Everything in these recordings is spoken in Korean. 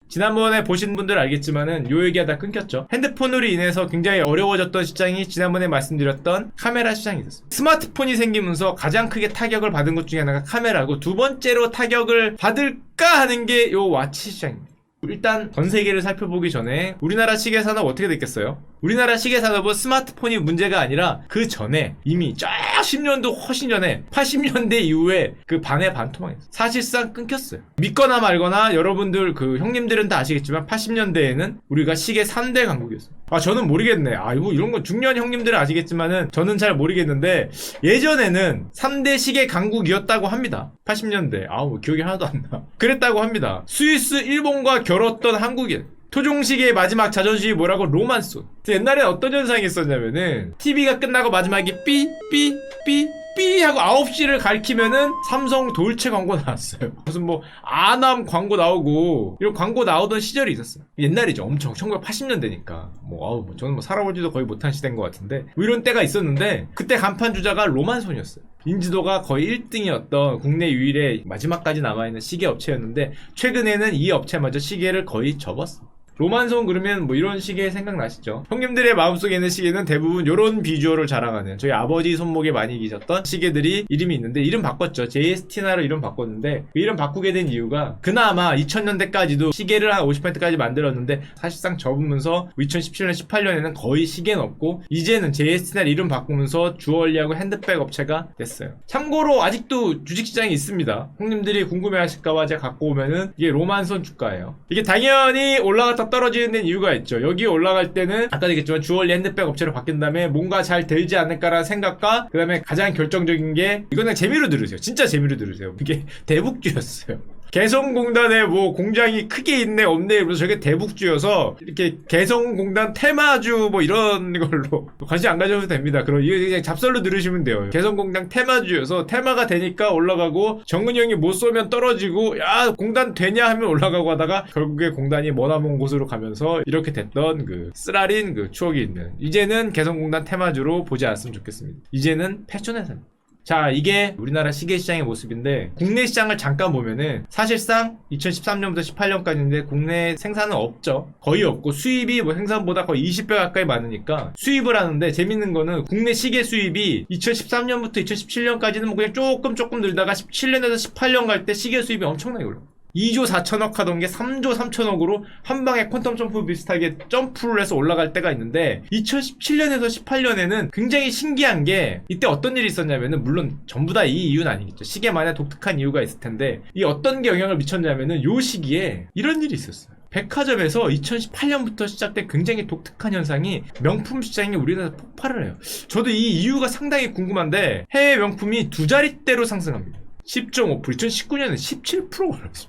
지난번에 보신 분들 알겠지만은 요 얘기하다 끊겼죠. 핸드폰으로 인해서 굉장히 어려워졌던 시장이 지난번에 말씀드렸던 카메라 시장이 됐습니다. 스마트폰이 생기면서 가장 크게 타격을 받은 것 중에 하나가 카메라고, 두 번째로 타격을 받을까 하는 게 요 와치 시장입니다. 일단 전 세계를 살펴보기 전에 우리나라 시계 산업 어떻게 됐겠어요? 우리나라 시계 산업은 스마트폰이 문제가 아니라 그 전에 이미 쫙 10년도 훨씬 전에 80년대 이후에 그 반의 반토막이었어요. 사실상 끊겼어요. 믿거나 말거나 여러분들 그 형님들은 다 아시겠지만 80년대에는 우리가 시계 3대 강국이었어요. 저는 모르겠네. 뭐 이런 건 중년 형님들은 아시겠지만은 저는 잘 모르겠는데 예전에는 3대 시계 강국이었다고 합니다. 80년대. 뭐 기억이 하나도 안 나. 그랬다고 합니다. 스위스, 일본과 겨뤘던 한국인. 토종시계의 마지막 자존심이 뭐라고? 로만손. 옛날에 어떤 현상이 있었냐면은 TV가 끝나고 마지막에 삐 하고 9시를 가리키면은 삼성 돌체 광고 나왔어요. 무슨 뭐 아남 광고 나오고 이런 광고 나오던 시절이 있었어요. 옛날이죠. 엄청 1980년대니까 저는 뭐 살아보지도 거의 못한 시대인 것 같은데 뭐 이런 때가 있었는데, 그때 간판 주자가 로만손이었어요. 인지도가 거의 1등이었던 국내 유일의 마지막까지 남아있는 시계 업체였는데, 최근에는 이 업체마저 시계를 거의 접었어요. 로만손 그러면 뭐 이런 시계 생각나시죠? 형님들의 마음속에 있는 시계는 대부분 이런 비주얼을 자랑하는, 저희 아버지 손목에 많이 계셨던 시계들이 이름이 있는데, 이름 바꿨죠. JST나로 이름 바꿨는데, 그 이름 바꾸게 된 이유가 그나마 2000년대까지도 시계를 한 50%까지 만들었는데 사실상 접으면서 2017년 18년에는 거의 시계는 없고, 이제는 JST나 이름 바꾸면서 주얼리하고 핸드백 업체가 됐어요. 참고로 아직도 주식시장이 있습니다. 형님들이 궁금해하실까봐 제가 갖고 오면은 이게 로만손 주가예요. 이게 당연히 올라갔다 떨어지는 데는 이유가 있죠. 여기 올라갈 때는 아까 얘기했지만 주얼리 핸드백 업체로 바뀐 다음에 뭔가 잘 되지 않을까라는 생각과, 그 다음에 가장 결정적인 게, 이거는 재미로 들으세요. 진짜 재미로 들으세요. 이게 대북주였어요. 개성공단에 뭐 공장이 크게 있네 없네, 그래서 저게 대북주여서 이렇게 개성공단 테마주 뭐 이런 걸로 관심 안 가져도 됩니다. 그럼 이거 그냥 잡설로 들으시면 돼요. 개성공단 테마주여서 테마가 되니까 올라가고, 정근이 형이 못 쏘면 떨어지고, 야 공단 되냐 하면 올라가고 하다가 결국에 공단이 머나먼 곳으로 가면서 이렇게 됐던 그 쓰라린 그 추억이 있는, 이제는 개성공단 테마주로 보지 않았으면 좋겠습니다. 이제는 패션 회사입니다. 자, 이게 우리나라 시계 시장의 모습인데, 국내 시장을 잠깐 보면은 사실상 2013년부터 18년까지인데 국내 생산은 없죠. 거의 없고, 수입이 뭐 생산보다 거의 20배 가까이 많으니까 수입을 하는데, 재밌는 거는 국내 시계 수입이 2013년부터 2017년까지는 뭐 그냥 조금 늘다가 17년에서 18년 갈 때 시계 수입이 엄청나게 올라. 2조 4천억 하던 게 3조 3천억으로 한 방에 퀀텀 점프 비슷하게 점프를 해서 올라갈 때가 있는데, 2017년에서 18년에는 굉장히 신기한 게, 이때 어떤 일이 있었냐면은, 물론 전부 다 이 이유는 아니겠죠. 시계만의 독특한 이유가 있을 텐데, 이 어떤 게 영향을 미쳤냐면은 요 시기에 이런 일이 있었어요. 백화점에서 2018년부터 시작된 굉장히 독특한 현상이, 명품 시장이 우리나라에서 폭발을 해요. 저도 이 이유가 상당히 궁금한데, 해외 명품이 두 자릿대로 상승합니다. 10.5%, 2019년에 17%가 올랐어요.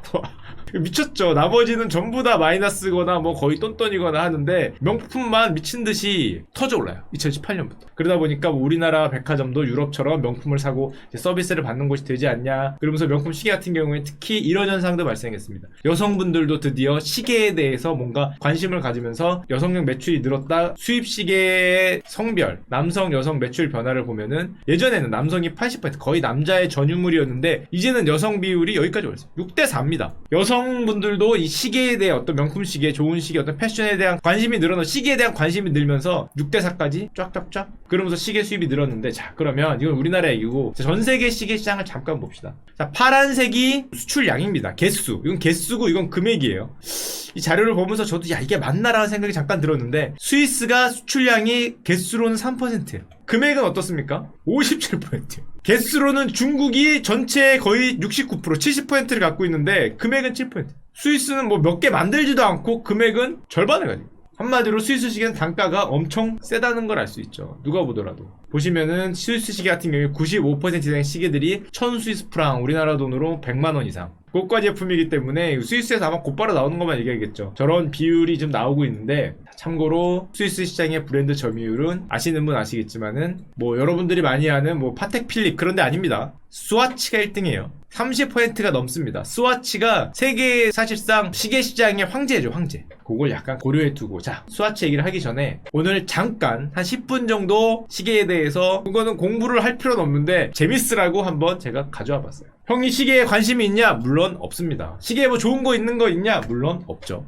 17%. 미쳤죠. 나머지는 전부 다 마이너스거나 뭐 거의 똔똔이거나 하는데, 명품만 미친듯이 터져 올라요. 2018년부터. 그러다 보니까 뭐 우리나라 백화점도 유럽처럼 명품을 사고 서비스를 받는 곳이 되지 않냐. 그러면서 명품 시계 같은 경우에 특히 이런 현상도 발생했습니다. 여성분들도 드디어 시계에 대해서 뭔가 관심을 가지면서 여성용 매출이 늘었다. 수입 시계의 성별, 남성, 여성 매출 변화를 보면은, 예전에는 남성이 80%, 거의 남자의 전유물이었는데, 이제는 여성 비율이 여기까지 올랐어요. 6대4입니다. 여성분들도 이 시계에 대해, 어떤 명품 시계, 좋은 시계, 어떤 패션에 대한 관심이 늘어나고, 시계에 대한 관심이 늘면서 6대4까지 쫙쫙쫙, 그러면서 시계 수입이 늘었는데, 자, 그러면 이건 우리나라 얘기고, 전 세계 시계 시장을 잠깐 봅시다. 자, 파란색이 수출량입니다. 개수. 이건 개수고, 이건 금액이에요. 이 자료를 보면서 저도 이게 맞나라는 생각이 잠깐 들었는데, 스위스가 수출량이 개수로는 3%예요. 금액은 어떻습니까? 57%예요. 개수로는 중국이 전체의 거의 69%, 70%를 갖고 있는데 금액은 7%. 스위스는 뭐 몇 개 만들지도 않고 금액은 절반을 가지고. 한마디로 스위스 시계는 단가가 엄청 세다는 걸 알 수 있죠. 누가 보더라도. 보시면은 스위스 시계 같은 경우에 95% 이상의 시계들이 1000 스위스 프랑, 우리나라 돈으로 100만원 이상. 고가 제품이기 때문에 스위스에서 아마 곧바로 나오는 것만 얘기하겠죠. 저런 비율이 좀 나오고 있는데, 참고로 스위스 시장의 브랜드 점유율은 아시는 분 아시겠지만은 뭐 여러분들이 많이 아는 뭐 파텍 필립 그런 데 아닙니다. 스와치가 1등이에요. 30%가 넘습니다. 스와치가 세계 사실상 시계 시장의 황제죠, 황제. 그걸 약간 고려해 두고, 자, 스와치 얘기를 하기 전에 오늘 잠깐 한 10분 정도 시계에 대해서, 그거는 공부를 할 필요는 없는데 재밌으라고 한번 제가 가져와 봤어요. 형이 시계에 관심이 있냐? 물론 없습니다. 시계에 뭐 좋은 거 있는 거 있냐? 물론 없죠.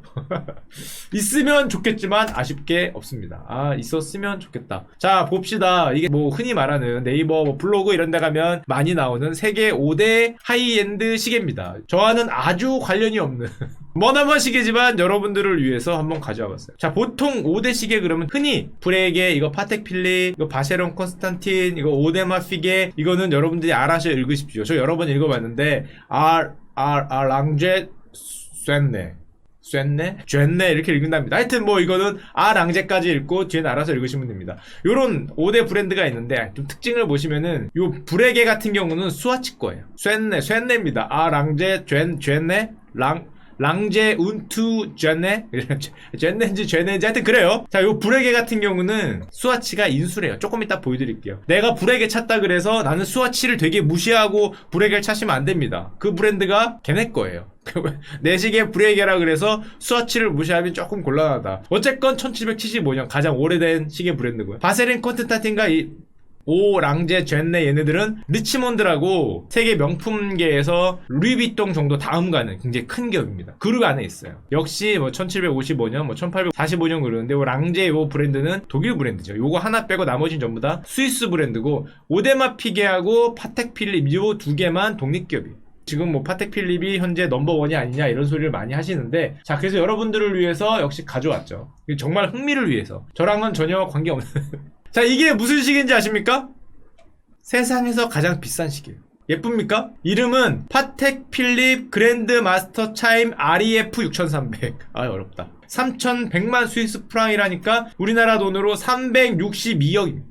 있으면 좋겠지만 아쉽게 없습니다. 아, 있었으면 좋겠다. 자, 봅시다. 이게 뭐 흔히 말하는 네이버 뭐 블로그 이런 데 가면 많이 나오는 세계 5대 하이엔드 시계입니다. 저와는 아주 관련이 없는 머나먼 시계지만 여러분들을 위해서 한번 가져와 봤어요. 자, 보통 5대 시계 그러면 흔히 브레게, 이거 파텍 필립, 이거 바쉐론 콘스탄틴, 이거 오데마 피게, 이거는 여러분들이 알아서 읽으십시오. 저 여러 번 읽어봤는데 랑제 쇠네 이렇게 읽는답니다. 하여튼 뭐 이거는 랑제까지 읽고 뒤에는 알아서 읽으시면 됩니다. 요런 5대 브랜드가 있는데 좀 특징을 보시면은 요 브레게 같은 경우는 스와치 거예요. 쇠네입니다. 랑제 쇠네 랑제 운투 젠네인지 하여튼 그래요. 자, 요 브레게 같은 경우는 스와치가 인수래요. 조금 이따 보여드릴게요. 내가 브레게 찾다 그래서 나는 스와치를 되게 무시하고 브레게를 찾으면 안 됩니다. 그 브랜드가 걔네 거예요. 내 시계 브레게라 그래서 스와치를 무시하면 조금 곤란하다. 어쨌건 1775년 가장 오래된 시계 브랜드고요. 바세린 콘스탄틴과 랑제 젠네 얘네들은 리치몬드라고 세계 명품계에서 루이비통 정도 다음 가는 굉장히 큰 기업입니다. 그룹 안에 있어요. 역시 뭐 1755년, 뭐 1845년 그러는데 랑제 요 브랜드는 독일 브랜드죠. 요거 하나 빼고 나머지는 전부 다 스위스 브랜드고, 오데마 피게하고 파텍 필립 요 두 개만 독립기업이에요. 지금 뭐 파텍 필립이 현재 넘버원이 아니냐 이런 소리를 많이 하시는데, 자, 그래서 여러분들을 위해서 역시 가져왔죠. 정말 흥미를 위해서. 저랑은 전혀 관계없는 자, 이게 무슨 시계인지 아십니까? 세상에서 가장 비싼 시계예요. 예쁩니까? 이름은 파텍 필립 그랜드 마스터 차임 REF 6300. 어렵다. 3,100만 스위스 프랑이라니까 우리나라 돈으로 362억입니다.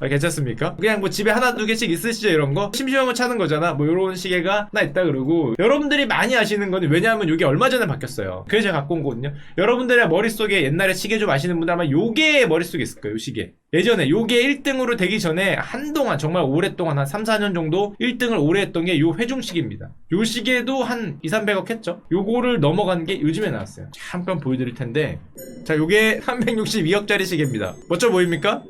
괜찮습니까? 그냥 뭐 집에 하나 두 개씩 있으시죠, 이런 거? 심심하면 차는 거잖아. 뭐 요런 시계가 하나 있다 그러고, 여러분들이 많이 아시는 거는, 왜냐하면 요게 얼마 전에 바뀌었어요. 그래서 제가 갖고 온 거거든요. 여러분들의 머릿속에 옛날에 시계 좀 아시는 분들 아마 요게 머릿속에 있을 거예요, 요 시계. 예전에 요게 1등으로 되기 전에 한동안, 정말 오랫동안 한 3, 4년 정도 1등을 오래 했던 게 요 회중시계입니다. 요 시계도 한 2, 300억 했죠? 요거를 넘어간 게 요즘에 나왔어요. 잠깐 보여드릴 텐데, 자, 요게 362억짜리 시계입니다. 멋져 보입니까?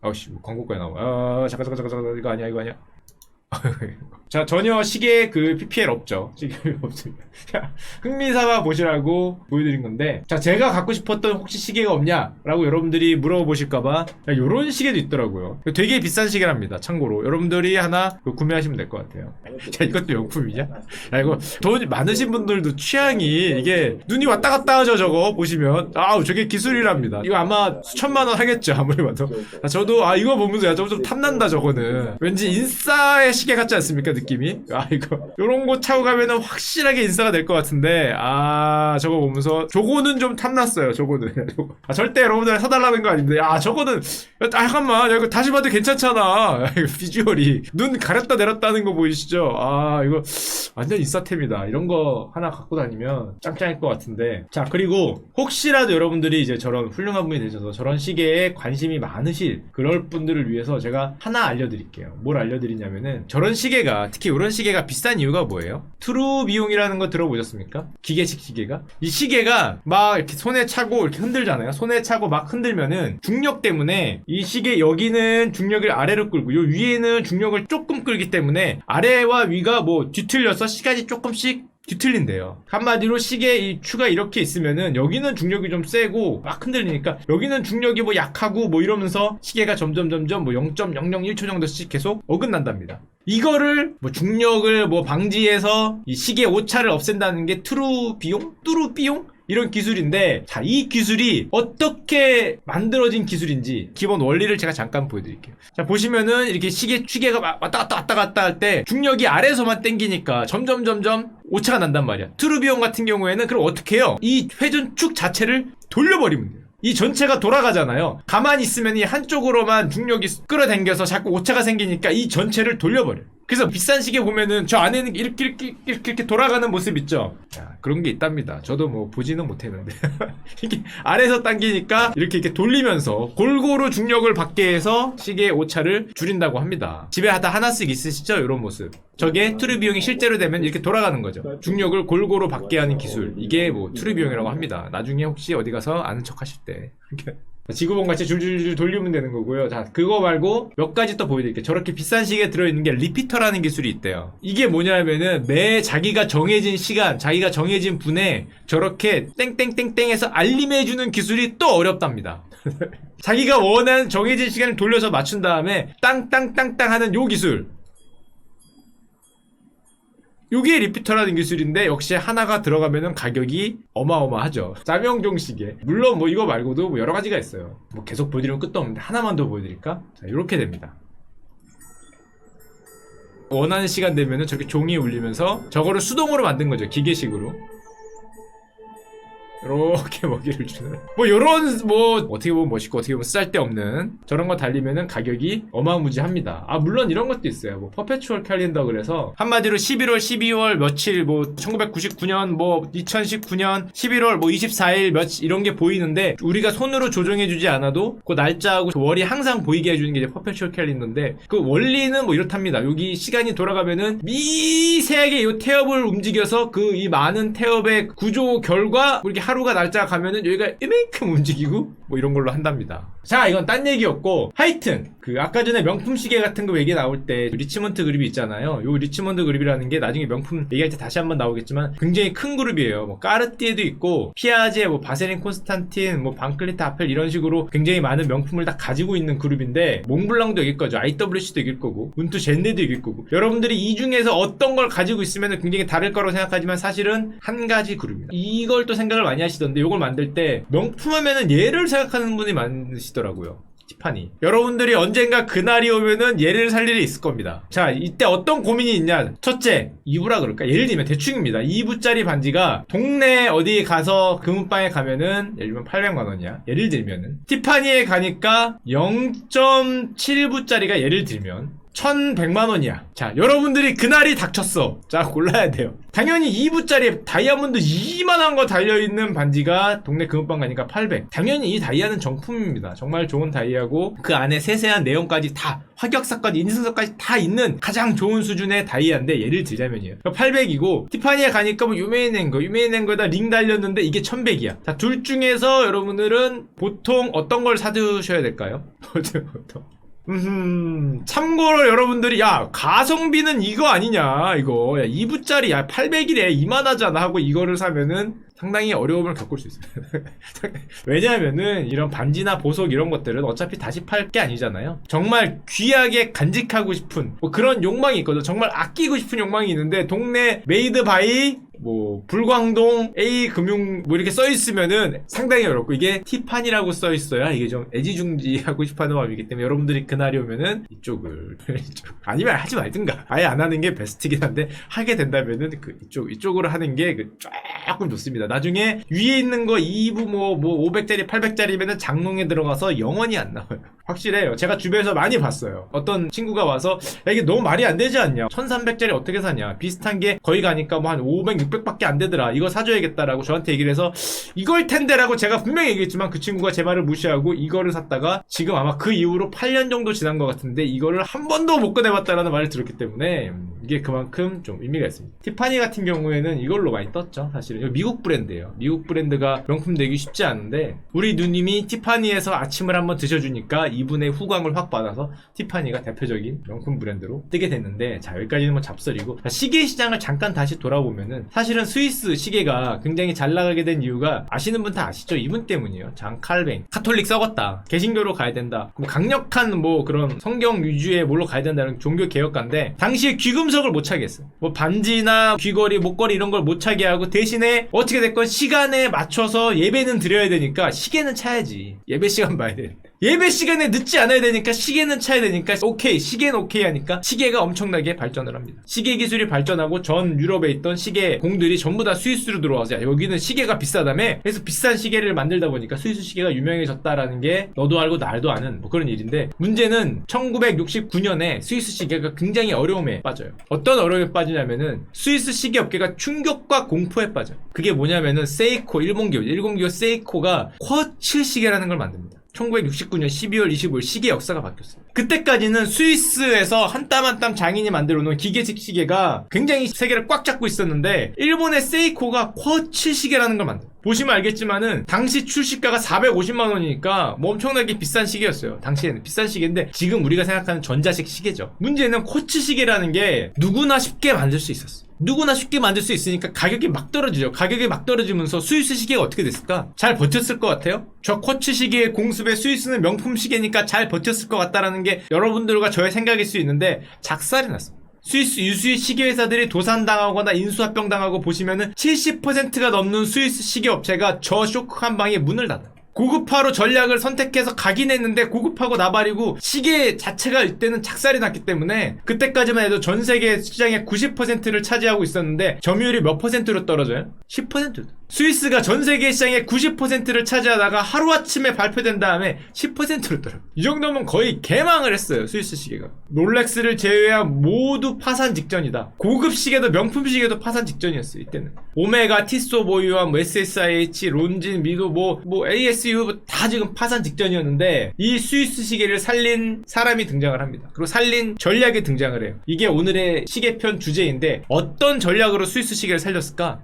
아우씨, 뭐 광고까지 나와. 잠깐, 이거 아니야. 자, 전혀 시계 그 PPL 없죠. 시계 없습니다. 자, 흥미삼아 보시라고 보여드린 건데, 자, 제가 갖고 싶었던 혹시 시계가 없냐라고 여러분들이 물어보실까봐 요런 시계도 있더라고요. 되게 비싼 시계랍니다. 참고로 여러분들이 하나 구매하시면 될 것 같아요. 자, 이것도 명품이냐? 야, 이거 돈 많으신 분들도 취향이 이게 눈이 왔다 갔다 하죠. 저거 보시면 저게 기술이랍니다. 이거 아마 수천만 원 하겠죠, 아무리 봐도. 저도 이거 보면서 좀 탐난다. 저거는 왠지 인싸의 시계 같지 않습니까, 느낌이? 이거 요런 거 차고 가면은 확실하게 인싸가 될 것 같은데, 저거 보면서 저거는 좀 탐났어요. 저거는 절대 여러분들 사달라는 거 아닌데, 저거는 잠깐만, 이거 다시 봐도 괜찮잖아. 비주얼이 눈 가렸다 내렸다 하는 거 보이시죠? 이거 완전 인싸템이다. 이런 거 하나 갖고 다니면 짱짱할 것 같은데. 자, 그리고 혹시라도 여러분들이 이제 저런 훌륭한 분이 되셔서 저런 시계에 관심이 많으실 그럴 분들을 위해서 제가 하나 알려드릴게요. 뭘 알려드리냐면은, 저런 시계가, 특히 이런 시계가 비싼 이유가 뭐예요? 트루 비용이라는 거 들어보셨습니까? 기계식 시계가? 이 시계가 막 이렇게 손에 차고 이렇게 흔들잖아요. 손에 차고 막 흔들면은 중력 때문에 이 시계 여기는 중력을 아래로 끌고 요 위에는 중력을 조금 끌기 때문에 아래와 위가 뭐 뒤틀려서 시간이 조금씩 뒤틀린대요. 한마디로 시계 이 추가 이렇게 있으면은 여기는 중력이 좀 세고 막 흔들리니까 여기는 중력이 뭐 약하고 뭐 이러면서 시계가 점점 뭐 0.001초 정도씩 계속 어긋난답니다. 이거를 뭐 중력을 뭐 방지해서 이 시계 오차를 없앤다는 게 뚜루 비용? 이런 기술인데, 자, 이 기술이 어떻게 만들어진 기술인지 기본 원리를 제가 잠깐 보여드릴게요. 자, 보시면은 이렇게 시계가 왔다 갔다 할 때 중력이 아래에서만 당기니까 점점 오차가 난단 말이야. 트루비온 같은 경우에는 그럼 어떻게 해요? 이 회전축 자체를 돌려버리면 돼요. 이 전체가 돌아가잖아요. 가만히 있으면 이 한쪽으로만 중력이 끌어당겨서 자꾸 오차가 생기니까 이 전체를 돌려버려요. 그래서 비싼 시계 보면은 저 안에는 이렇게 돌아가는 모습 있죠? 야, 그런 게 있답니다. 저도 뭐 보지는 못했는데. 이렇게 아래에서 당기니까 이렇게 돌리면서 골고루 중력을 받게 해서 시계의 오차를 줄인다고 합니다. 집에 다 하나씩 있으시죠? 이런 모습. 저게 트루비용이 실제로 되면 이렇게 돌아가는 거죠. 중력을 골고루 받게 하는 기술. 이게 뭐 트루비용이라고 합니다. 나중에 혹시 어디 가서 아는 척 하실 때. 지구본 같이 줄줄줄 돌리면 되는 거고요. 자, 그거 말고 몇 가지 또 보여드릴게요. 저렇게 비싼 시계에 들어있는 게 리피터라는 기술이 있대요. 이게 뭐냐면은 매 자기가 정해진 시간, 자기가 정해진 분에 저렇게 땡땡땡땡해서 알림해주는 기술이 또 어렵답니다. 자기가 원하는 정해진 시간을 돌려서 맞춘 다음에 땅땅땅땅 하는 요 기술. 요게 리피터라는 기술인데 역시 하나가 들어가면은 가격이 어마어마하죠. 짬영종 시계. 물론 뭐 이거 말고도 뭐 여러 가지가 있어요. 뭐 계속 보여드리면 끝도 없는데 하나만 더 보여드릴까? 자, 이렇게 됩니다. 원하는 시간 되면은 저렇게 종이 울리면서 저거를 수동으로 만든 거죠. 기계식으로. 이렇게 먹이를 주는 뭐 요런 뭐 어떻게 보면 멋있고 어떻게 보면 쓸데없는 저런 거 달리면은 가격이 어마무지합니다. 아 물론 이런 것도 있어요. 뭐 퍼페추얼 캘린더 그래서 한마디로 11월 12월 며칠 뭐 1999년 뭐 2019년 11월 뭐 24일 며칠 이런 게 보이는데 우리가 손으로 조정해주지 않아도 그 날짜하고 그 월이 항상 보이게 해주는 게 이제 퍼페추얼 캘린더인데 그 원리는 뭐 이렇답니다. 여기 시간이 돌아가면은 미세하게 이 태엽을 움직여서 그 이 많은 태엽의 구조 결과 이렇게 하루가 날짜가 가면은 여기가 이만큼 움직이고 뭐 이런 걸로 한답니다. 자 이건 딴 얘기였고 하여튼 그 아까 전에 명품 시계 같은 거 얘기 나올 때 리치먼드 그룹이 있잖아요. 요 리치먼드 그룹이라는 게 나중에 명품 얘기할 때 다시 한번 나오겠지만 굉장히 큰 그룹이에요. 뭐 까르띠에도 있고 피아제, 뭐 바세린 콘스탄틴, 뭐 방클리트 아펠 이런 식으로 굉장히 많은 명품을 다 가지고 있는 그룹인데 몽블랑도 이길 거죠. IWC도 이길 거고 운투 젠네도 이길 거고 여러분들이 이 중에서 어떤 걸 가지고 있으면 굉장히 다를 거라고 생각하지만 사실은 한 가지 그룹입니다. 이걸 또 생각을 많이 하시던데 이걸 만들 때 명품 하면은 얘를 생각하는 분이 많으시더라고요. 티파니. 여러분들이 언젠가 그날이 오면은 얘를 살 일이 있을 겁니다. 자, 이때 어떤 고민이 있냐? 첫째, 2부라 그럴까? 예를 들면 대충입니다. 2부짜리 반지가 동네 어디 가서 금은방에 가면은 예를 들면 800만 원이야. 예를 들면은 티파니에 가니까 0.7부짜리가 예를 들면 1100만 원이야. 자, 여러분들이 그날이 닥쳤어. 자, 골라야 돼요. 당연히 2부짜리 다이아몬드 이만한 거 달려있는 반지가 동네 금은방 가니까 800. 당연히 이 다이아는 정품입니다. 정말 좋은 다이아고 그 안에 세세한 내용까지 다 화격사까지 인증서까지 다 있는 가장 좋은 수준의 다이아인데 예를 들자면이에요. 800이고 티파니에 가니까 뭐 유메이낸 거에다 링 달렸는데 이게 1100이야. 자, 둘 중에서 여러분들은 보통 어떤 걸 사두셔야 될까요? 보통 참고로 여러분들이 야 가성비는 이거 아니냐 이거 야 2부짜리 야 800이래 이만하잖아 하고 이거를 사면은 상당히 어려움을 겪을 수 있어요. 왜냐하면은 이런 반지나 보석 이런 것들은 어차피 다시 팔 게 아니잖아요. 정말 귀하게 간직하고 싶은 뭐 그런 욕망이 있거든. 정말 아끼고 싶은 욕망이 있는데 동네 메이드 바이 뭐 불광동 A 금융 뭐 이렇게 써 있으면은 상당히 어렵고 이게 티파니라고 써 있어야 이게 좀 애지중지하고 싶어하는 마음이기 때문에 여러분들이 그날이 오면은 이쪽을 아니면 하지 말든가 아예 안 하는 게 베스트긴 한데 하게 된다면은 그 이쪽으로 하는 게 조금 좋습니다. 나중에 위에 있는 거 2부 뭐 500짜리 800짜리면은 장롱에 들어가서 영원히 안 나와요. 확실해요. 제가 주변에서 많이 봤어요. 어떤 친구가 와서 야, 이게 너무 말이 안 되지 않냐 1300짜리 어떻게 사냐 비슷한 게 거의 가니까 뭐 한 500, 600밖에 안 되더라. 이거 사줘야겠다라고 저한테 얘기를 해서 이걸 텐데라고 제가 분명히 얘기했지만 그 친구가 제 말을 무시하고 이거를 샀다가 지금 아마 그 이후로 8년 정도 지난 것 같은데 이거를 한 번도 못 꺼내봤다라는 말을 들었기 때문에 이게 그만큼 좀 의미가 있습니다. 티파니 같은 경우에는 이걸로 많이 떴죠. 사실은 이거 미국 브랜드예요. 미국 브랜드가 명품 되기 쉽지 않은데 우리 누님이 티파니에서 아침을 한번 드셔주니까 이분의 후광을 확 받아서 티파니가 대표적인 명품 브랜드로 뜨게 됐는데 자 여기까지는 뭐 잡설이고 시계 시장을 잠깐 다시 돌아보면은 사실은 스위스 시계가 굉장히 잘 나가게 된 이유가 아시는 분 다 아시죠? 이분 때문이에요. 장 칼뱅. 카톨릭 썩었다. 개신교로 가야 된다. 강력한 뭐 그런 성경 위주의 뭘로 가야 된다는 종교 개혁가인데 당시에 귀금속 운석을 못 차게 했어요. 뭐 반지나 귀걸이, 목걸이 이런 걸 못 차게 하고 대신에 어떻게 됐건 시간에 맞춰서 예배는 드려야 되니까 시계는 차야지. 예배 시간 봐야 돼. 예배 시간에 늦지 않아야 되니까 시계는 차야 되니까 오케이, 시계는 오케이 하니까 시계가 엄청나게 발전을 합니다. 시계 기술이 발전하고 전 유럽에 있던 시계 공들이 전부 다 스위스로 들어와서 여기는 시계가 비싸다며, 그래서 비싼 시계를 만들다 보니까 스위스 시계가 유명해졌다라는 게 너도 알고 나도 아는 뭐 그런 일인데, 문제는 1969년에 스위스 시계가 굉장히 어려움에 빠져요. 어떤 어려움에 빠지냐면은 스위스 시계 업계가 충격과 공포에 빠져요. 그게 뭐냐면은 세이코, 일본 기업 세이코가 쿼츠 시계라는 걸 만듭니다. 1969년 12월 25일 시계 역사가 바뀌었어요. 그때까지는 스위스에서 한 땀 한 땀 장인이 만들어 놓은 기계식 시계가 굉장히 세계를 꽉 잡고 있었는데, 일본의 세이코가 쿼츠 시계라는 걸 만들어요. 보시면 알겠지만은 당시 출시가가 450만 원이니까 뭐 엄청나게 비싼 시계였어요. 당시에는 비싼 시계인데 지금 우리가 생각하는 전자식 시계죠. 문제는 쿼츠 시계라는 게 누구나 쉽게 만들 수 있었어. 누구나 쉽게 만들 수 있으니까 가격이 막 떨어지죠. 가격이 막 떨어지면서 스위스 시계가 어떻게 됐을까? 잘 버텼을 것 같아요? 저 쿼츠 시계의 공습에 스위스는 명품 시계니까 잘 버텼을 것 같다라는 게 여러분들과 저의 생각일 수 있는데 작살이 났습니다. 스위스 유수의 시계회사들이 도산당하거나 인수합병당하고 보시면은 70%가 넘는 스위스 시계 업체가 저 쇼크 한 방에 문을 닫아요. 고급화로 전략을 선택해서 가긴 했는데 고급하고 나발이고 시계 자체가 이때는 작살이 났기 때문에 그때까지만 해도 전 세계 시장의 90%를 차지하고 있었는데 점유율이 몇 %로 떨어져요? 10%. 스위스가 전 세계 시장의 90%를 차지하다가 하루아침에 발표된 다음에 10%로 떨어져요. 이 정도면 거의 개망을 했어요. 스위스 시계가. 롤렉스를 제외한 모두 파산 직전이다. 고급 시계도 명품 시계도 파산 직전이었어요. 이때는. 오메가, 티소 보유와 뭐 SSIH, 론진, 미도 뭐 ASU 다 지금 파산 직전이었는데 이 스위스 시계를 살린 사람이 등장을 합니다. 그리고 살린 전략이 등장을 해요. 이게 오늘의 시계편 주제인데 어떤 전략으로 스위스 시계를 살렸을까?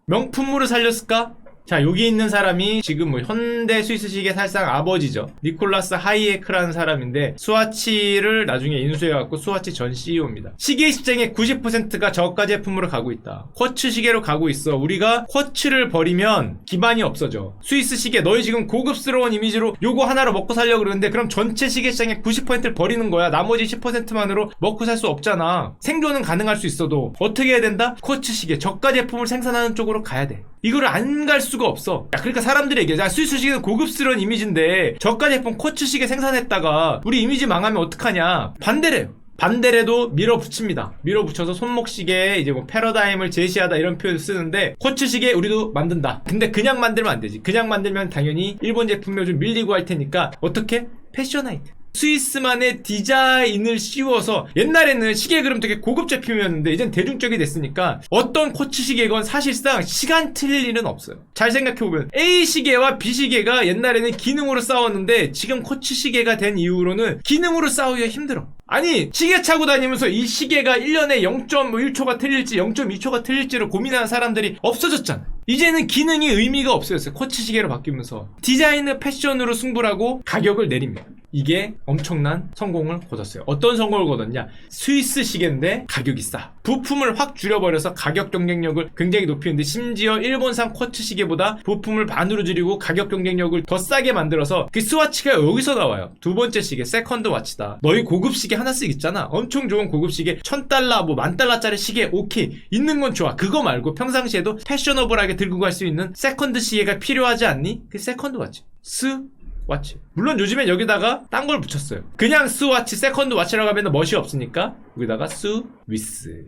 명품으로 살렸을까? 자, 여기 있는 사람이 지금 뭐 현대 스위스 시계 사실상 아버지죠. 니콜라스 하이에크라는 사람인데 스와치를 나중에 인수해갖고 스와치 전 CEO입니다. 시계 시장의 90%가 저가 제품으로 가고 있다. 쿼츠 시계로 가고 있어. 우리가 쿼츠를 버리면 기반이 없어져. 스위스 시계 너희 지금 고급스러운 이미지로 요거 하나로 먹고 살려고 그러는데 그럼 전체 시계 시장의 90%를 버리는 거야. 나머지 10%만으로 먹고 살 수 없잖아. 생존은 가능할 수 있어도 어떻게 해야 된다? 쿼츠 시계 저가 제품을 생산하는 쪽으로 가야 돼. 이거를 안 갈 수가 없어. 야, 그러니까 사람들이 얘기해. 스위스 시계는 고급스러운 이미지인데 저가 제품 쿼츠 시계 생산했다가 우리 이미지 망하면 어떡하냐. 반대래요. 반대래도 밀어붙입니다. 밀어붙여서 손목시계에 이제 뭐 패러다임을 제시하다 이런 표현을 쓰는데 쿼츠 시계 우리도 만든다. 근데 그냥 만들면 안 되지. 그냥 만들면 당연히 일본 제품에 좀 밀리고 할 테니까 어떻게? 패션 아이템. 스위스만의 디자인을 씌워서 옛날에는 시계 그럼 되게 고급 제품이었는데 이젠 대중적이 됐으니까 어떤 쿼츠 시계건 사실상 시간 틀릴 일은 없어요. 잘 생각해보면 A 시계와 B 시계가 옛날에는 기능으로 싸웠는데 지금 쿼츠 시계가 된 이후로는 기능으로 싸우기가 힘들어. 아니 시계 차고 다니면서 이 시계가 1년에 0.1초가 틀릴지 0.2초가 틀릴지를 고민하는 사람들이 없어졌잖아. 이제는 기능이 의미가 없어졌어요. 쿼츠 시계로 바뀌면서 디자인을 패션으로 승부를 하고 가격을 내립니다. 이게 엄청난 성공을 거뒀어요. 어떤 성공을 거뒀냐? 스위스 시계인데 가격이 싸. 부품을 확 줄여버려서 가격 경쟁력을 굉장히 높이는데 심지어 일본산 쿼츠 시계보다 부품을 반으로 줄이고 가격 경쟁력을 더 싸게 만들어서 그 스와치가 여기서 나와요. 두 번째 시계 세컨드 와치다. 너희 고급 시계 하나씩 있잖아. 엄청 좋은 고급 시계 1000달러 뭐 10,000달러짜리 시계 오케이 있는 건 좋아. 그거 말고 평상시에도 패셔너블하게 들고 갈 수 있는 세컨드 시계가 필요하지 않니? 그 세컨드 와치 와치. 물론 요즘엔 여기다가 딴 걸 붙였어요. 그냥 스와치, 세컨드 와치라고 하면 멋이 없으니까 여기다가 스위스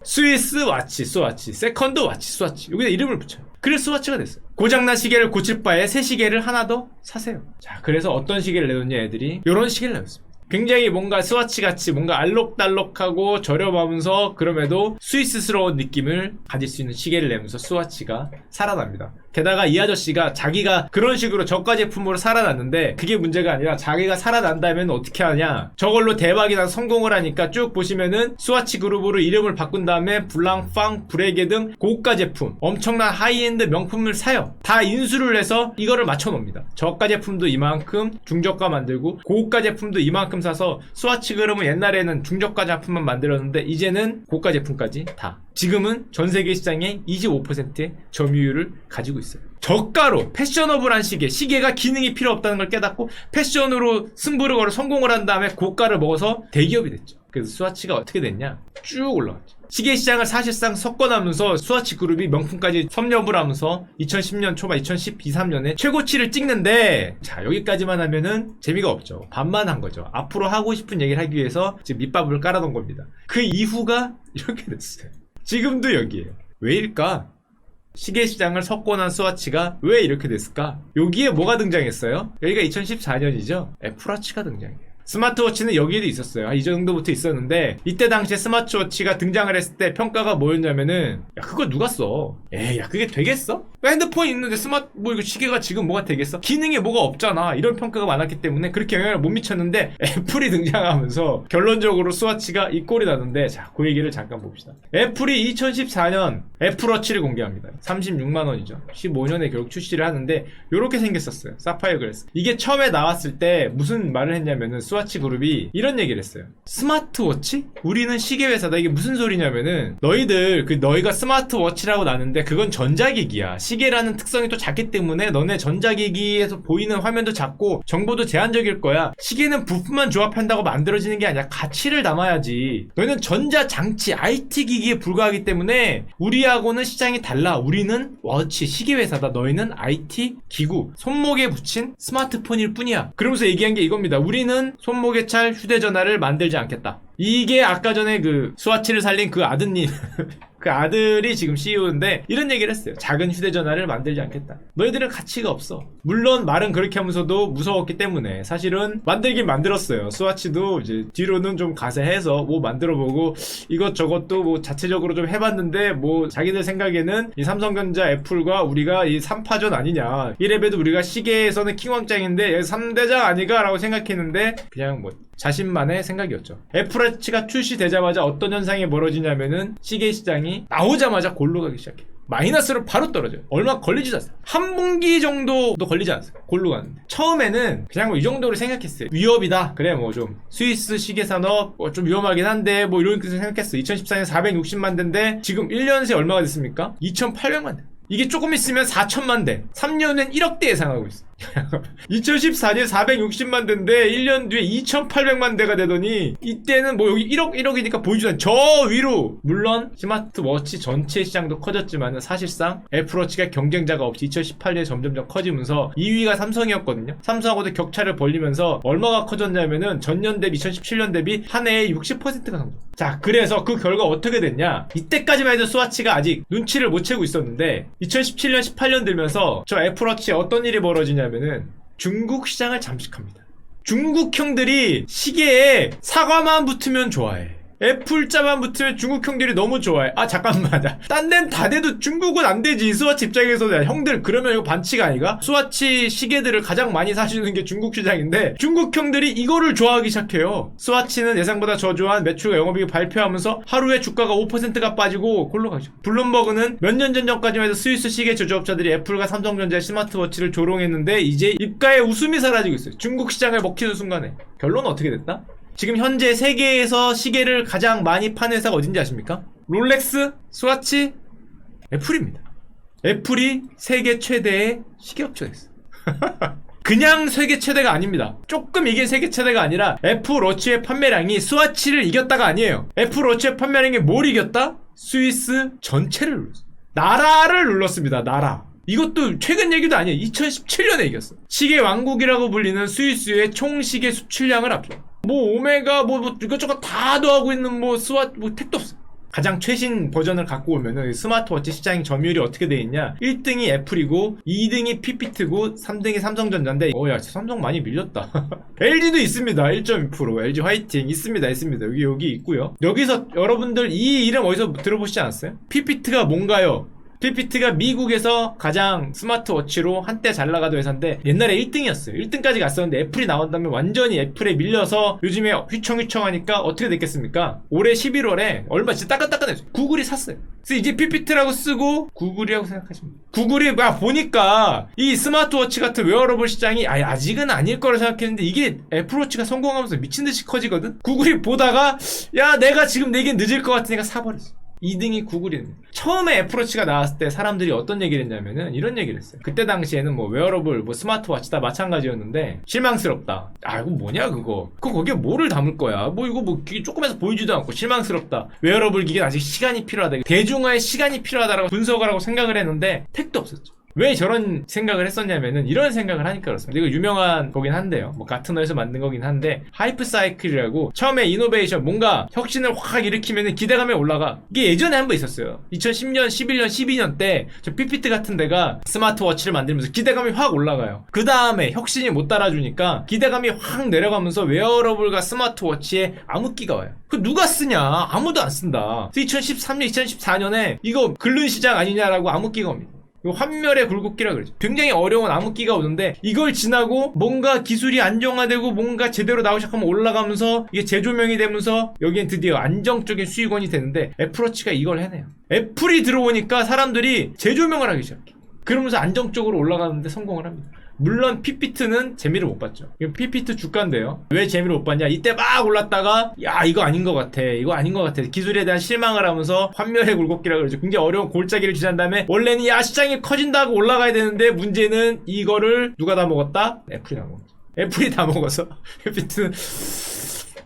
스위스 와치, 스와치, 세컨드 와치, 스와치 여기다 이름을 붙여요. 그래서 스와치가 됐어요. 고장난 시계를 고칠 바에 새 시계를 하나 더 사세요. 자, 그래서 어떤 시계를 내놓냐 애들이 요런 시계를 내놓습니다. 굉장히 뭔가 스와치같이 뭔가 알록달록하고 저렴하면서 그럼에도 스위스스러운 느낌을 가질 수 있는 시계를 내면서 스와치가 살아납니다. 게다가 이 아저씨가 자기가 그런 식으로 저가 제품으로 살아났는데 그게 문제가 아니라 자기가 살아난다면 어떻게 하냐, 저걸로 대박이나 성공을 하니까 쭉 보시면은 스와치 그룹으로 이름을 바꾼 다음에 블랑팡, 브레게 등 고가 제품 엄청난 하이엔드 명품을 사요. 다 인수를 해서 이거를 맞춰놓습니다. 저가 제품도 이만큼 중저가 만들고 고가 제품도 이만큼 사서 스와치 그룹은 옛날에는 중저가 제품만 만들었는데 이제는 고가 제품까지 다. 지금은 전세계 시장의 25%의 점유율을 가지고 있어요. 저가로 패셔너블한 시계가 기능이 필요 없다는 걸 깨닫고 패션으로 승부를 걸어 성공을 한 다음에 고가를 먹어서 대기업이 됐죠. 그래서 스와치가 어떻게 됐냐? 쭉 올라갔죠. 시계 시장을 사실상 석권하면서 스와치 그룹이 명품까지 섭렵을 하면서 2010년 초반 2012, 3년에 최고치를 찍는데, 자, 여기까지만 하면은 재미가 없죠. 반만 한 거죠. 앞으로 하고 싶은 얘기를 하기 위해서 지금 밑밥을 깔아놓은 겁니다. 그 이후가 이렇게 됐어요. 지금도 여기에요. 왜일까? 시계 시장을 석권한 스와치가 왜 이렇게 됐을까? 여기에 뭐가 등장했어요? 여기가 2014년이죠. 애플워치가 등장해요. 스마트워치는 여기에도 있었어요. 이 정도부터 있었는데, 이때 당시에 스마트워치가 등장을 했을 때 평가가 뭐였냐면은, 야, 그거 누가 써? 에이, 야, 그게 되겠어? 핸드폰 있는데 뭐 이거 시계가 지금 뭐가 되겠어? 기능에 뭐가 없잖아. 이런 평가가 많았기 때문에 그렇게 영향을 못 미쳤는데, 애플이 등장하면서 결론적으로 스와치가 이 꼴이 나는데, 자, 그 얘기를 잠깐 봅시다. 애플이 2014년 애플워치를 공개합니다. 36만원이죠. 15년에 결국 출시를 하는데, 요렇게 생겼었어요. 사파이어 그래스. 이게 처음에 나왔을 때 무슨 말을 했냐면은, 스와치 그룹이 이런 얘기를 했어요. 스마트워치? 우리는 시계 회사다. 이게 무슨 소리냐면은, 너희가 스마트워치라고 나는데 그건 전자기기야. 시계라는 특성이 또 작기 때문에 너네 전자기기에서 보이는 화면도 작고 정보도 제한적일 거야. 시계는 부품만 조합한다고 만들어지는 게 아니라 가치를 담아야지. 너희는 전자장치, IT 기기에 불과하기 때문에 우리하고는 시장이 달라. 우리는 워치, 시계 회사다. 너희는 IT 기구, 손목에 붙인 스마트폰일 뿐이야. 그러면서 얘기한 게 이겁니다. 우리는 손목에 찰 휴대전화를 만들지 않겠다. 이게 아까 전에 그 스와치를 살린 그 아드님 그 아들이 지금 CEO인데 이런 얘기를 했어요. 작은 휴대전화를 만들지 않겠다. 너희들은 가치가 없어. 물론 말은 그렇게 하면서도 무서웠기 때문에 사실은 만들긴 만들었어요. 스와치도 이제 뒤로는 좀 가세해서 뭐 만들어보고 이것저것도 뭐 자체적으로 좀 해봤는데 뭐 자기들 생각에는 이 삼성전자 애플과 우리가 이 3파전 아니냐. 이래봬도 우리가 시계에서는 킹왕짱인데 3대장 아니가 라고 생각했는데 그냥 뭐 자신만의 생각이었죠. 애플워치가 출시되자마자 어떤 현상이 벌어지냐면은 시계 시장이 나오자마자 골로 가기 시작해요. 마이너스로 바로 떨어져요. 얼마 걸리지도 않았어요. 한 분기 정도도 걸리지 않았어요. 골로 가는데. 처음에는 그냥 뭐 이 정도로 생각했어요. 위협이다. 그래 뭐 좀 스위스 시계 산업 뭐 좀 위험하긴 한데 뭐 이렇게 생각했어요. 2014년 460만 대인데 지금 1년 새 얼마가 됐습니까? 2,800만 대. 이게 조금 있으면 4천만 대. 3년엔 1억 대 예상하고 있어. 2014년 460만 대인데 1년 뒤에 2,800만 대가 되더니 이때는 뭐 여기 1억이니까 보이지도 않아. 저 위로. 물론 스마트워치 전체 시장도 커졌지만 사실상 애플워치가 경쟁자가 없이 2018년에 점점점 커지면서 2위가 삼성이었거든요. 삼성하고도 격차를 벌리면서 얼마가 커졌냐면은 전년 대비 2017년 대비 한 해에 60%가 성장. 자, 그래서 그 결과 어떻게 됐냐? 이때까지만 해도 스와치가 아직 눈치를 못 채고 있었는데 2017년 18년 들면서 저 애플워치에 어떤 일이 벌어지냐면은 중국 시장을 잠식합니다. 중국 형들이 시계에 사과만 붙으면 좋아해. 애플자만 붙으면 중국 형들이 너무 좋아해. 아 잠깐만, 딴 데는 다 돼도 중국은 안 되지. 스와치 입장에서는. 형들 그러면 이거 반칙 아니가? 스와치 시계들을 가장 많이 사주는 게 중국 시장인데 중국 형들이 이거를 좋아하기 시작해요. 스와치는 예상보다 저조한 매출과 영업이익을 발표하면서 하루에 주가가 5%가 빠지고 골로 가죠. 블룸버그는 몇 년 전까지만 해도 스위스 시계 제조업자들이 애플과 삼성전자의 스마트워치를 조롱했는데 이제 입가에 웃음이 사라지고 있어요. 중국 시장을 먹히는 순간에. 결론은 어떻게 됐다? 지금 현재 세계에서 시계를 가장 많이 파는 회사가 어딘지 아십니까? 롤렉스, 스와치, 애플입니다. 애플이 세계 최대의 시계업체가 있어요. 그냥 세계 최대가 아닙니다. 조금 이게 세계 최대가 아니라 애플워치의 판매량이 스와치를 이겼다가 아니에요. 애플워치의 판매량이 뭘 이겼다? 스위스 전체를 눌렀어요. 나라를 눌렀습니다. 나라. 이것도 최근 얘기도 아니에요. 2017년에 이겼어. 시계 왕국이라고 불리는 스위스의 총 시계 수출량을 앞서 뭐 오메가 뭐 이것저것 다 더하고 있는 뭐 택도 없어. 가장 최신 버전을 갖고 오면은 스마트워치 시장 점유율이 어떻게 돼 있냐? 1등이 애플이고 2등이 피피트고 3등이 삼성전자인데 야 삼성 많이 밀렸다. LG도 있습니다. 1.2% LG 화이팅 있습니다. 여기 있고요. 여기서 여러분들 이 이름 어디서 들어보시지 않았어요? 피피트가 뭔가요? 피피트가 미국에서 가장 스마트워치로 한때 잘 나가던 회사인데 옛날에 1등이었어요. 1등까지 갔었는데 애플이 나온 다음에 완전히 애플에 밀려서 요즘에 휘청휘청하니까 어떻게 됐겠습니까? 올해 11월에 얼마 진짜 따끈따끈했어요. 구글이 샀어요. 그래서 이제 피피트라고 쓰고 구글이라고 생각하시면 돼요. 구글이 보니까 이 스마트워치 같은 웨어러블 시장이 아직은 아닐 거라 생각했는데 이게 애플워치가 성공하면서 미친듯이 커지거든. 구글이 보다가 야 내가 지금 내겐 늦을 것 같으니까 사버렸어. 2등이 구글입니다. 처음에 애플워치가 나왔을 때 사람들이 어떤 얘기를 했냐면은 이런 얘기를 했어요. 그때 당시에는 뭐 웨어러블, 뭐 스마트워치 다 마찬가지였는데 실망스럽다. 아 이거 뭐냐 그거. 그거 거기에 뭐를 담을 거야. 뭐 이거 뭐 기계 조금해서 보이지도 않고 실망스럽다. 웨어러블 기계는 아직 시간이 필요하다. 대중화에 시간이 필요하다라고 분석을 하고 생각을 했는데 택도 없었죠. 왜 저런 생각을 했었냐면은 이런 생각을 하니까 그렇습니다. 이거 유명한 거긴 한데요. 뭐 가트너에서 만든 거긴 한데 하이프 사이클이라고 처음에 이노베이션 뭔가 혁신을 확 일으키면은 기대감이 올라가. 이게 예전에 한 번 있었어요. 2010년, 11년, 12년 때 저 피피트 같은 데가 스마트워치를 만들면서 기대감이 확 올라가요. 그 다음에 혁신이 못 따라주니까 기대감이 확 내려가면서 웨어러블과 스마트워치에 암흑기가 와요. 그 누가 쓰냐? 아무도 안 쓴다. 2013년, 2014년에 이거 글른 시장 아니냐라고 암흑기가 옵니다. 환멸의 굴곡기라 그러죠. 굉장히 어려운 암흑기가 오는데 이걸 지나고 뭔가 기술이 안정화되고 뭔가 제대로 나오기 시작하면 올라가면서 이게 재조명이 되면서 여기엔 드디어 안정적인 수익원이 되는데 애플워치가 이걸 해내요. 애플이 들어오니까 사람들이 재조명을 하기 시작해요. 그러면서 안정적으로 올라가는데 성공을 합니다. 물론 피피트는 재미를 못 봤죠. 피피트 주가인데요. 왜 재미를 못 봤냐? 이때 막 올랐다가 야 이거 아닌 것 같아. 이거 아닌 것 같아. 기술에 대한 실망을 하면서 환멸의 굴곡기라 그러죠. 굉장히 어려운 골짜기를 지난 다음에 원래는 야 시장이 커진다고 올라가야 되는데 문제는 이거를 누가 다 먹었다? 애플이 다 먹었죠. 애플이 다 먹어서 피피트는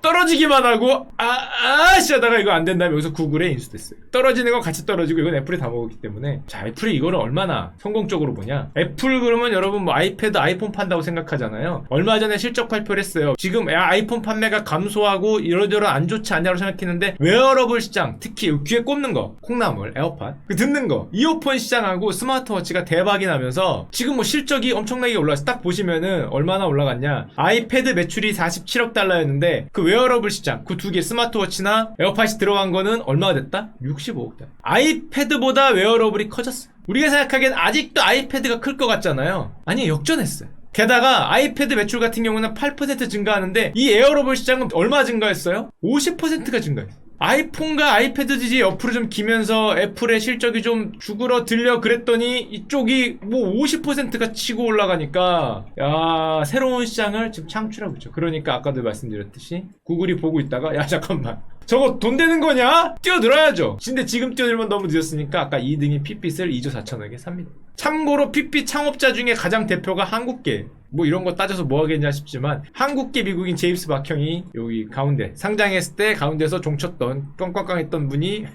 떨어지기만 하고 하다가 이거 안 된다면 여기서 구글에 인수됐어요. 떨어지는 건 같이 떨어지고 이건 애플이 다 먹었기 때문에 자 애플이 이거를 얼마나 성공적으로 보냐. 애플 그러면 여러분 뭐 아이패드 아이폰 판다고 생각하잖아요. 얼마 전에 실적 발표를 했어요. 지금 아이폰 판매가 감소하고 이러저러 안 좋지 않냐고 생각했는데 웨어러블 시장 특히 귀에 꼽는 거 콩나물 에어팟 그 듣는 거 이어폰 시장하고 스마트워치가 대박이 나면서 지금 뭐 실적이 엄청나게 올라왔어. 딱 보시면은 얼마나 올라갔냐. 아이패드 매출이 47억 달러였는데 그 웨어러블 시장 그 두 개 스마트워치나 에어팟이 들어간 거는 얼마가 됐다? 65억 달러. 아이패드보다 웨어러블이 커졌어요. 우리가 생각하기엔 아직도 아이패드가 클 것 같잖아요. 아니 역전했어요. 게다가 아이패드 매출 같은 경우는 8% 증가하는데 이 웨어러블 시장은 얼마 증가했어요? 50%가 증가했어요. 아이폰과 아이패드지 옆으로 좀 기면서 애플의 실적이 좀 죽으러들려 그랬더니 이쪽이 뭐 50%가 치고 올라가니까 야 새로운 시장을 지금 창출하고 있죠. 그러니까 아까도 말씀드렸듯이 구글이 보고 있다가 야 잠깐만 저거 돈 되는 거냐? 뛰어들어야죠. 근데 지금 뛰어들면 너무 늦었으니까 아까 2등인 핏빛을 2조 4천억에 삽니다. 참고로 핏빛 창업자 중에 가장 대표가 한국계. 뭐 이런 거 따져서 뭐 하겠냐 싶지만 한국계 미국인 제임스 박형이 여기 가운데 상장했을 때 가운데서 종쳤던 꽝꽝꽝했던 분이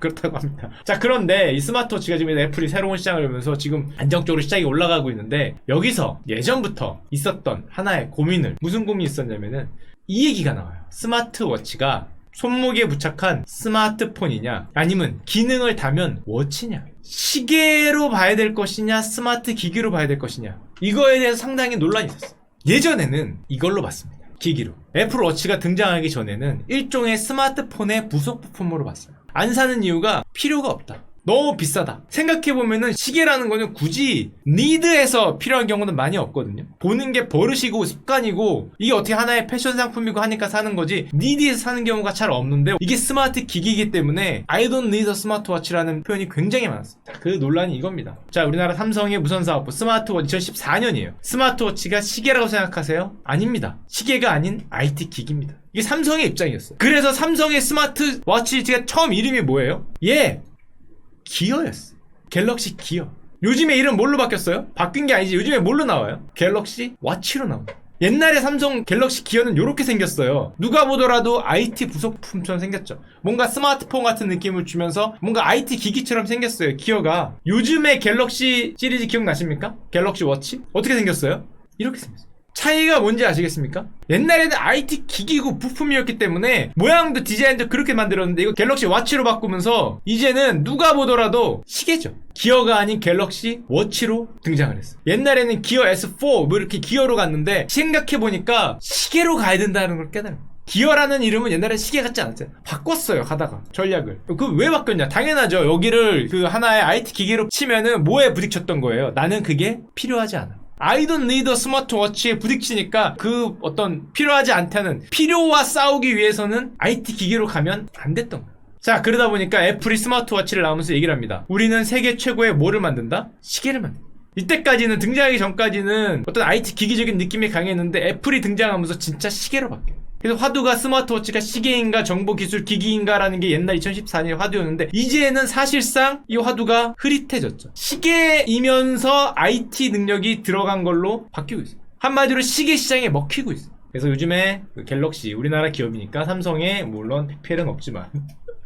그렇다고 합니다. 자 그런데 이 스마트워치가 지금 애플이 새로운 시장을 열면서 지금 안정적으로 시장이 올라가고 있는데 여기서 예전부터 있었던 하나의 고민을 무슨 고민이 있었냐면은 이 얘기가 나와요. 스마트워치가 손목에 부착한 스마트폰이냐 아니면 기능을 다면 워치냐 시계로 봐야 될 것이냐 스마트 기기로 봐야 될 것이냐 이거에 대해서 상당히 논란이 있었어요. 예전에는 이걸로 봤습니다. 기기로. 애플워치가 등장하기 전에는 일종의 스마트폰의 부속 부품으로 봤어요. 안 사는 이유가 필요가 없다. 너무 비싸다. 생각해보면은 시계라는 거는 굳이 니드에서 필요한 경우는 많이 없거든요. 보는 게 버릇이고 습관이고 이게 어떻게 하나의 패션 상품이고 하니까 사는 거지 니드에서 사는 경우가 잘 없는데 이게 스마트 기기이기 때문에 I don't need a smartwatch라는 표현이 굉장히 많았습니다. 그 논란이 이겁니다. 자 우리나라 삼성의 무선사업부 스마트워치 2014년이에요. 스마트워치가 시계라고 생각하세요? 아닙니다. 시계가 아닌 IT 기기입니다. 이게 삼성의 입장이었어요. 그래서 삼성의 스마트워치가 처음 이름이 뭐예요? 기어였어. 갤럭시 기어. 요즘에 이름 뭘로 바뀌었어요? 바뀐 게 아니지. 요즘에 뭘로 나와요? 갤럭시 워치로 나옵니다. 옛날에 삼성 갤럭시 기어는 이렇게 생겼어요. 누가 보더라도 IT 부속품처럼 생겼죠. 뭔가 스마트폰 같은 느낌을 주면서 뭔가 IT 기기처럼 생겼어요. 기어가. 요즘에 갤럭시 시리즈 기억나십니까? 갤럭시 워치? 어떻게 생겼어요? 이렇게 생겼어요. 차이가 뭔지 아시겠습니까? 옛날에는 IT 기기고 부품이었기 때문에 모양도 디자인도 그렇게 만들었는데 이거 갤럭시 워치로 바꾸면서 이제는 누가 보더라도 시계죠. 기어가 아닌 갤럭시 워치로 등장을 했어요. 옛날에는 기어 S4 뭐 이렇게 기어로 갔는데 생각해보니까 시계로 가야 된다는 걸 깨달아요. 기어라는 이름은 옛날에 시계 같지 않았어요. 바꿨어요 가다가 전략을. 그 왜 바뀌었냐? 당연하죠. 여기를 그 하나의 IT 기기로 치면은 뭐에 부딪혔던 거예요? 나는 그게 필요하지 않아. I don't need a smartwatch에 부딪히니까 그 어떤 필요하지 않다는 필요와 싸우기 위해서는 IT 기기로 가면 안 됐던 거예요. 자 그러다 보니까 애플이 스마트워치를 나오면서 얘기를 합니다. 우리는 세계 최고의 뭐를 만든다? 시계를 만든다. 이때까지는 등장하기 전까지는 어떤 IT 기기적인 느낌이 강했는데 애플이 등장하면서 진짜 시계로 바뀌어요. 그래서 화두가 스마트워치가 시계인가 정보기술 기기인가라는 게 옛날 2014년 화두였는데 이제는 사실상 이 화두가 흐릿해졌죠. 시계이면서 IT 능력이 들어간 걸로 바뀌고 있어요. 한마디로 시계 시장에 먹히고 있어요. 그래서 요즘에 그 갤럭시, 우리나라 기업이니까 삼성에 물론 PPL은 없지만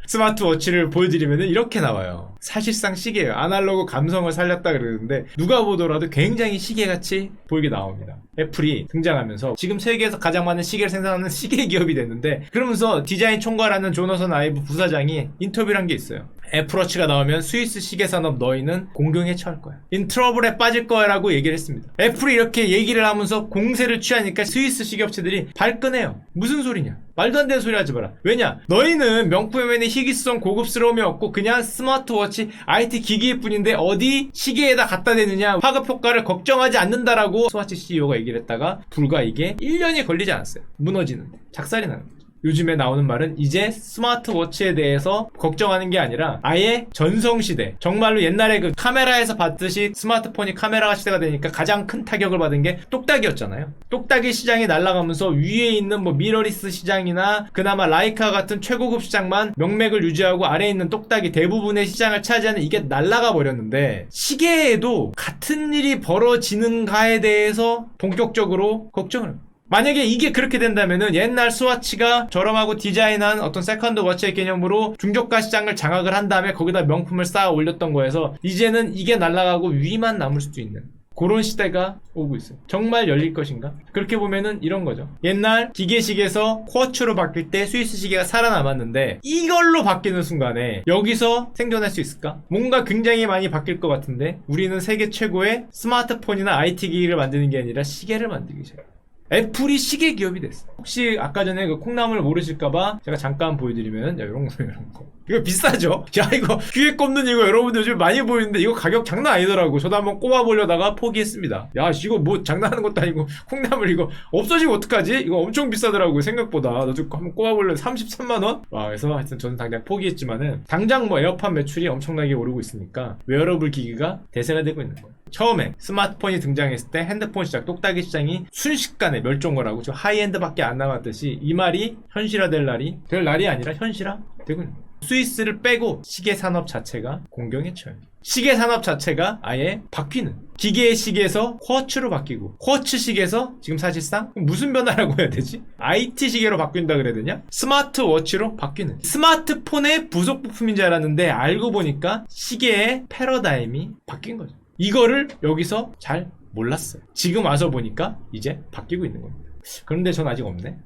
스마트워치를 보여드리면 이렇게 나와요. 사실상 시계예요. 아날로그 감성을 살렸다 그러는데 누가 보더라도 굉장히 시계같이 보이게 나옵니다. 애플이 등장하면서 지금 세계에서 가장 많은 시계를 생산하는 시계 기업이 됐는데, 그러면서 디자인 총괄하는 조너선 아이브 부사장이 인터뷰를 한 게 있어요. 애플워치가 나오면 스위스 시계 산업 너희는 공경에 처할 거야. 인 트러블에 빠질 거야 라고 얘기를 했습니다. 애플이 이렇게 얘기를 하면서 공세를 취하니까 스위스 시계업체들이 발끈해요. 무슨 소리냐? 말도 안 되는 소리 하지 마라. 왜냐? 너희는 명품에는 희귀성 고급스러움이 없고 그냥 스마트워치 IT 기기일 뿐인데 어디 시계에다 갖다 대느냐, 화급 효과를 걱정하지 않는다라고 스와치 CEO가 얘기를 했다가 불과 이게 1년이 걸리지 않았어요. 무너지는데 작살이 나는 거죠. 요즘에 나오는 말은 이제 스마트워치에 대해서 걱정하는 게 아니라 아예 전성시대, 정말로 옛날에 그 카메라에서 봤듯이 스마트폰이 카메라가 시대가 되니까 가장 큰 타격을 받은 게 똑딱이었잖아요. 똑딱이 시장이 날아가면서 위에 있는 뭐 미러리스 시장이나 그나마 라이카 같은 최고급 시장만 명맥을 유지하고 아래에 있는 똑딱이 대부분의 시장을 차지하는 이게 날아가 버렸는데, 시계에도 같은 일이 벌어지는가에 대해서 본격적으로 걱정을 합니다. 만약에 이게 그렇게 된다면은 옛날 스와치가 저렴하고 디자인한 어떤 세컨드 워치의 개념으로 중저가 시장을 장악을 한 다음에 거기다 명품을 쌓아 올렸던 거에서 이제는 이게 날아가고 위만 남을 수도 있는 그런 시대가 오고 있어요. 정말 열릴 것인가? 그렇게 보면은 이런 거죠. 옛날 기계식에서 쿼츠로 바뀔 때 스위스 시계가 살아남았는데 이걸로 바뀌는 순간에 여기서 생존할 수 있을까? 뭔가 굉장히 많이 바뀔 것 같은데 우리는 세계 최고의 스마트폰이나 IT 기기를 만드는 게 아니라 시계를 만들기 시작해요. 애플이 시계 기업이 됐어. 혹시 아까 전에 그 콩나물 모르실까봐 제가 잠깐 보여드리면, 야, 이런 거. 이거 비싸죠? 야, 이거 귀에 꼽는 이거 여러분들 요즘 많이 보이는데 이거 가격 장난 아니더라고. 저도 한번 꼽아보려다가 포기했습니다. 야, 이거 뭐 장난하는 것도 아니고 콩나물 이거 없어지면 어떡하지? 이거 엄청 비싸더라고요, 생각보다. 나도 한번 꼽아보려면 33만원? 와, 그래서 하여튼 저는 당장 포기했지만은 당장 뭐 에어팟 매출이 엄청나게 오르고 있으니까 웨어러블 기기가 대세가 되고 있는 거예요. 처음에 스마트폰이 등장했을 때 핸드폰 시장, 똑딱이 시장이 순식간에 멸종을 하고 지금 하이엔드밖에 안 남았듯이 이 말이 현실화될 날이, 될 날이 아니라 현실화 되고 있는 거예요. 스위스를 빼고 시계 산업 자체가 공경에 처해요. 시계 산업 자체가 아예 바뀌는, 기계의 시계에서 쿼츠로 바뀌고 쿼츠 시계에서 지금 사실상 무슨 변화라고 해야 되지? IT 시계로 바뀐다 그래야 되냐? 스마트워치로 바뀌는, 스마트폰의 부속 부품인 줄 알았는데 알고 보니까 시계의 패러다임이 바뀐 거죠. 이거를 여기서 잘 몰랐어요. 지금 와서 보니까 이제 바뀌고 있는 겁니다. 그런데 전 아직 없네.